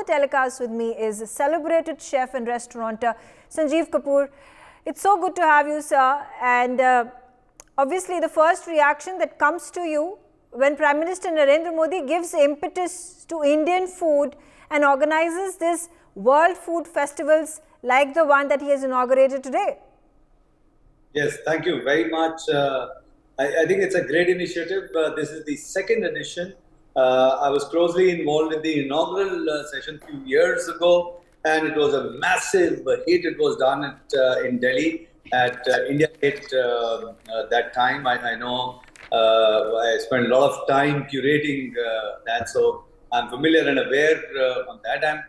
the telecast with me is celebrated chef and restaurateur Sanjeev Kapoor. It's so good to have you, sir. And obviously, the first reaction that comes to you when Prime Minister Narendra Modi gives impetus to Indian food and organizes this World Food Festivals like the one that he has inaugurated today. Yes, thank you very much. I think it's a great initiative. This is the second edition. I was closely involved in the inaugural session a few years ago, and it was a massive hit. It was done in Delhi at India Gate that time. I know I spent a lot of time curating that, so I'm familiar and aware of that.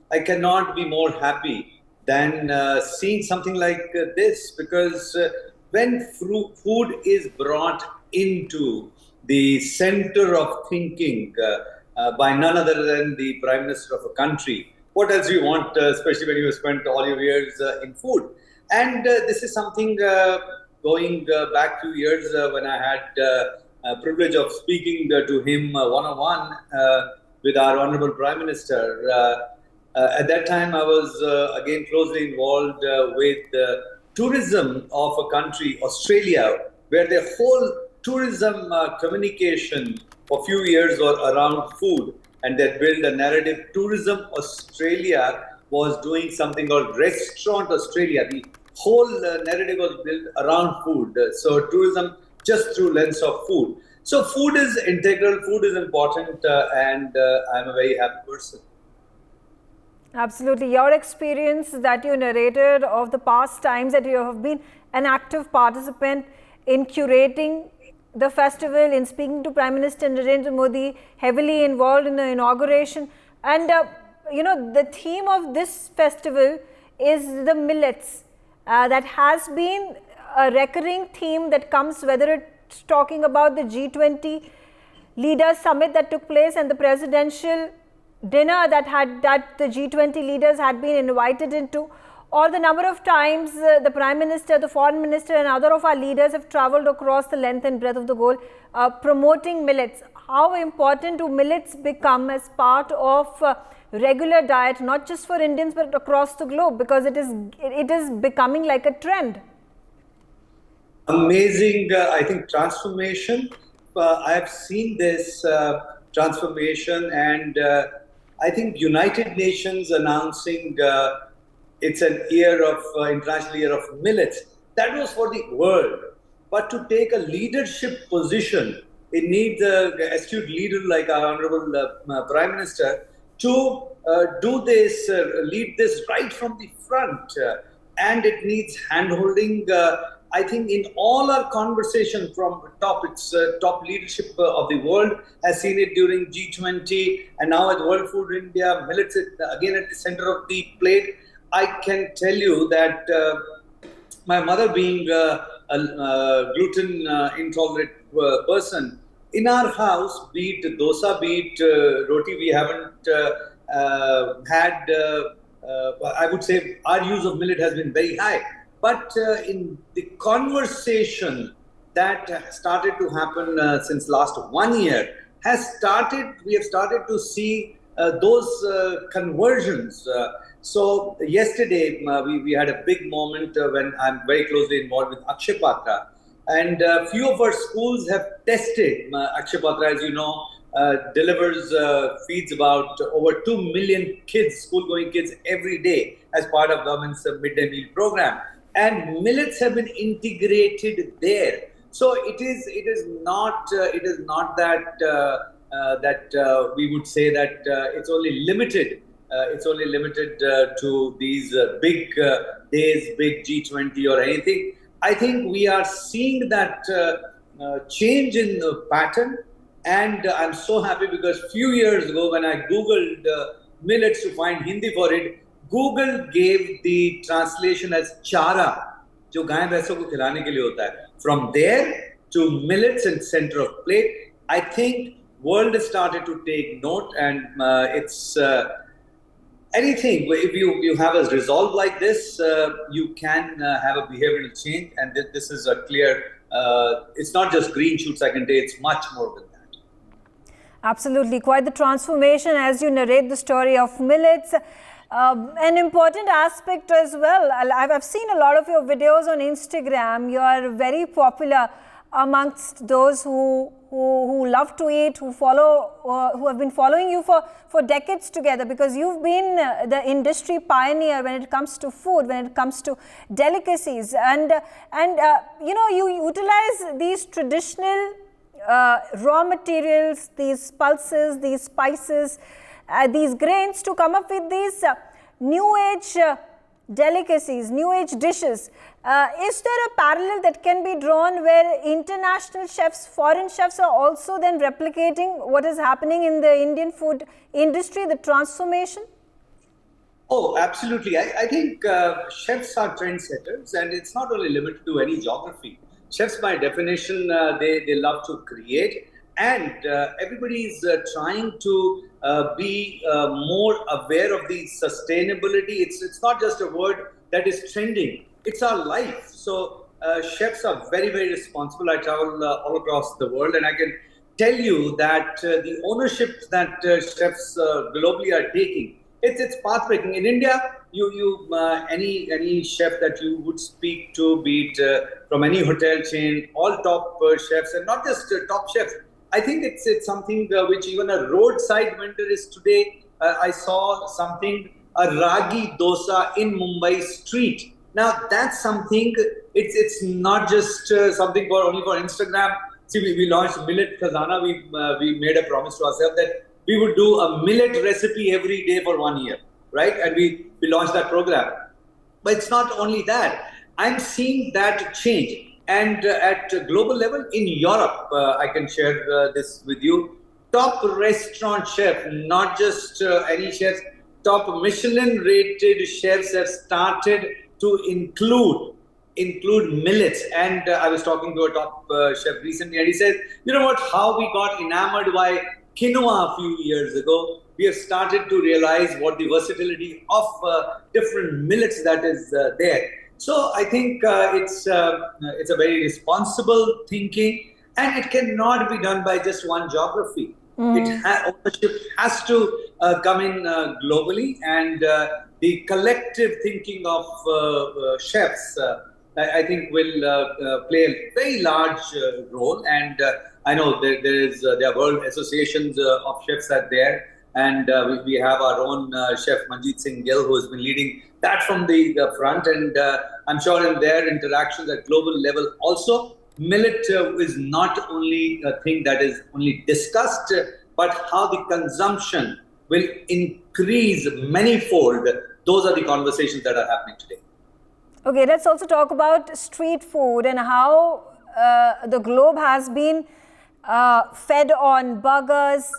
I cannot be more happy than seeing something like this, because when food is brought into the center of thinking by none other than the Prime Minister of a country, what else do you want, especially when you spent all your years in food? And this is something going back 2 years when I had privilege of speaking to him one-on-one with our Honorable Prime Minister. At that time, I was again closely involved with tourism of a country, Australia, where the whole tourism communication for a few years was around food, and they built a narrative. Tourism Australia was doing something called Restaurant Australia. The whole narrative was built around food. So tourism just through lens of food. So food is integral, food is important, and I'm a very happy person. Absolutely. Your experience that you narrated of the past times that you have been an active participant in curating the festival, in speaking to Prime Minister Narendra Modi, heavily involved in the inauguration. And, you know, the theme of this festival is the millets. That has been a recurring theme that comes, whether it's talking about the G20 leaders summit that took place and the presidential dinner that the G20 leaders had been invited into, or the number of times the Prime Minister, the Foreign Minister and other of our leaders have travelled across the length and breadth of the globe promoting millets. How important do millets become as part of regular diet, not just for Indians but across the globe, because it is becoming like a trend? Amazing, I think, transformation. I have seen this transformation, and I think United Nations announcing it's an year of International Year of Millets. That was for the world. But to take a leadership position, it needs an astute leader like our Honorable Prime Minister to do this, lead this right from the front. And it needs hand-holding. I think in all our conversation from top leadership of the world has seen it during G20 and now at World Food India, millets again at the center of the plate. I can tell you that my mother being a gluten intolerant person, in our house, be it dosa, be it roti, we haven't had, I would say our use of millet has been very high. But in the conversation that started to happen since last 1 year we have started to see those conversions. So yesterday we had a big moment when I'm very closely involved with Akshay Patra, and a few of our schools have tested. Akshay Patra, as you know, delivers, feeds about over 2 million kids, school-going kids every day as part of government's midday meal program. And millets have been integrated there. So it is not that that we would say that it's only limited. It's only limited to these big days, big G20 or anything. I think we are seeing that change in the pattern, and I'm so happy because few years ago when I googled millets to find Hindi for it, Google gave the translation as chara, जो गाय भैंसों को खिलाने के लिए होता है. From there to millets and center of plate, I think world has started to take note, and it's anything. If you have a resolve like this, you can have a behavioral change, and this is a clear. It's not just green shoots. I can say it's much more than that. Absolutely, quite the transformation as you narrate the story of millets. An important aspect as well. I've seen a lot of your videos on Instagram. You are very popular amongst those who love to eat, who follow, who have been following you for decades together, because you've been the industry pioneer when it comes to food, when it comes to delicacies, and you know, you utilize these traditional raw materials, these pulses, these spices, these grains to come up with these new age delicacies, new age dishes. Is there a parallel that can be drawn where international chefs, foreign chefs are also then replicating what is happening in the Indian food industry, the transformation? Oh, absolutely. I think chefs are trendsetters, and it's not only limited to any geography. Chefs, by definition, they love to create, and everybody is trying to be more aware of the sustainability. It's not just a word that is trending, it's our life. So chefs are very, very responsible. I travel all across the world, and I can tell you that the ownership that chefs globally are taking, it's pathbreaking. In India, any chef that you would speak to, be it from any hotel chain, all top chefs, and not just top chefs. I think it's something which even a roadside vendor is today. I saw something, a ragi dosa in Mumbai street. Now that's something. It's not just something for only for Instagram. See, we launched Millet Khazana. We made a promise to ourselves that we would do a millet recipe every day for 1 year, right? And we launched that program. But it's not only that. I'm seeing that change. And at global level, in Europe, I can share this with you. Top restaurant chef, not just any chefs, top Michelin-rated chefs have started to include millets. And I was talking to a top chef recently, and he said, you know what, how we got enamored by quinoa a few years ago, we have started to realize what the versatility of different millets that is there. So I think it's a very responsible thinking, and it cannot be done by just one geography. Ownership has to come in globally, and the collective thinking of chefs, I think, will play a very large role. And I know there are world associations of chefs are there, and we have our own chef Manjeet Singh Gill, who has been leading that from the front. And I'm sure in their interactions at global level also, millet is not only a thing that is only discussed, but how the consumption will increase manifold. Those are the conversations that are happening today. Okay, let's also talk about street food and how the globe has been fed on burgers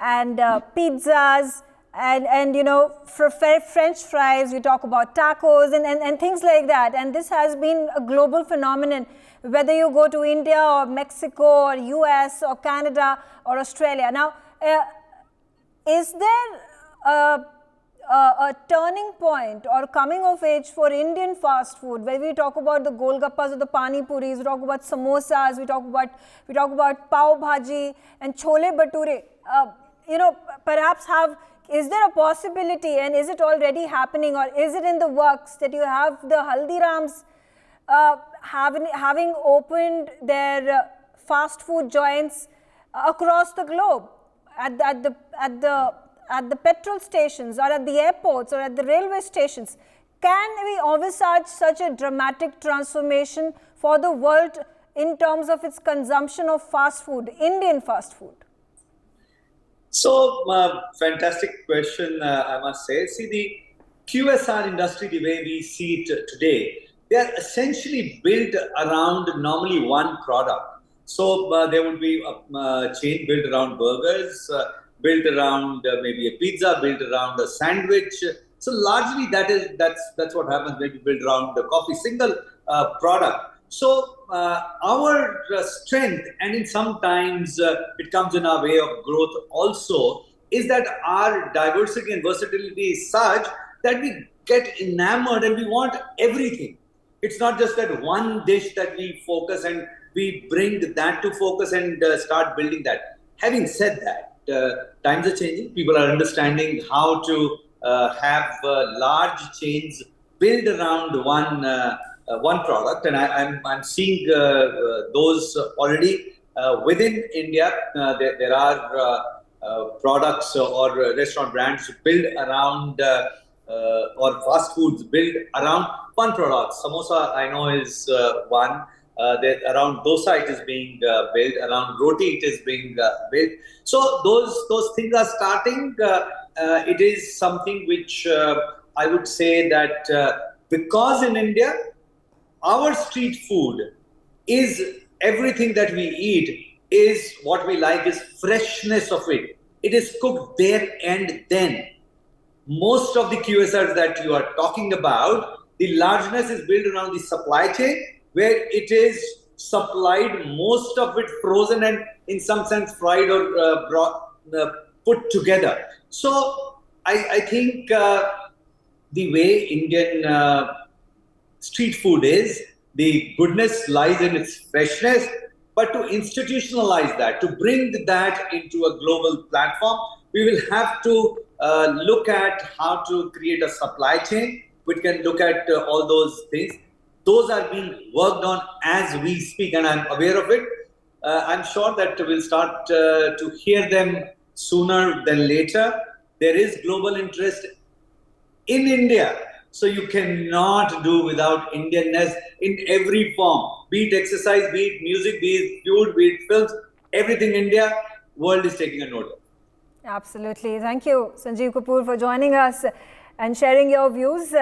and pizzas and you know, for French fries. We talk about tacos and things like that. And this has been a global phenomenon, whether you go to India or Mexico or US or Canada or Australia. Now, is there a turning point or coming of age for Indian fast food, where we talk about the golgappas or the pani puris, we talk about samosas, we talk about pav bhaji and chole bhature? You know, perhaps is there a possibility, and is it already happening, or is it in the works, that you have the Haldirams having opened their fast food joints across the globe at the petrol stations or at the airports or at the railway stations? Can we envisage such a dramatic transformation for the world in terms of its consumption of fast food, Indian fast food? So, fantastic question, I must say. See, the QSR industry, the way we see it today, they are essentially built around normally one product. So, there would be a chain built around burgers, built around maybe a pizza, built around a sandwich. So largely that's what happens. Maybe built around the coffee, single product. So our strength, and in sometimes it comes in our way of growth also, is that our diversity and versatility is such that we get enamored and we want everything. It's not just that one dish that we focus and we bring that to focus and start building that. Having said that, times are changing. People are understanding how to have large chains build around one product, and I'm seeing those already within India. There are products or restaurant brands build around or fast foods build around one product. Samosa, I know, is one. Around dosa, it is being built. Around roti, it is being built. So those things are starting. It is something which I would say that because in India, our street food is everything that we eat is what we like is freshness of it. It is cooked there and then. Most of the QSRs that you are talking about, the largeness is built around the supply chain, where it is supplied, most of it frozen and in some sense fried or put together. So I think the way Indian street food is, the goodness lies in its freshness, but to institutionalize that, to bring that into a global platform, we will have to look at how to create a supply chain which can look at all those things. Those are being worked on as we speak, and I'm aware of it. I'm sure that we'll start to hear them sooner than later. There is global interest in India. So you cannot do without Indianness in every form, be it exercise, be it music, be it food, be it films, everything India, world is taking a note of. Absolutely. Thank you, Sanjeev Kapoor, for joining us and sharing your views.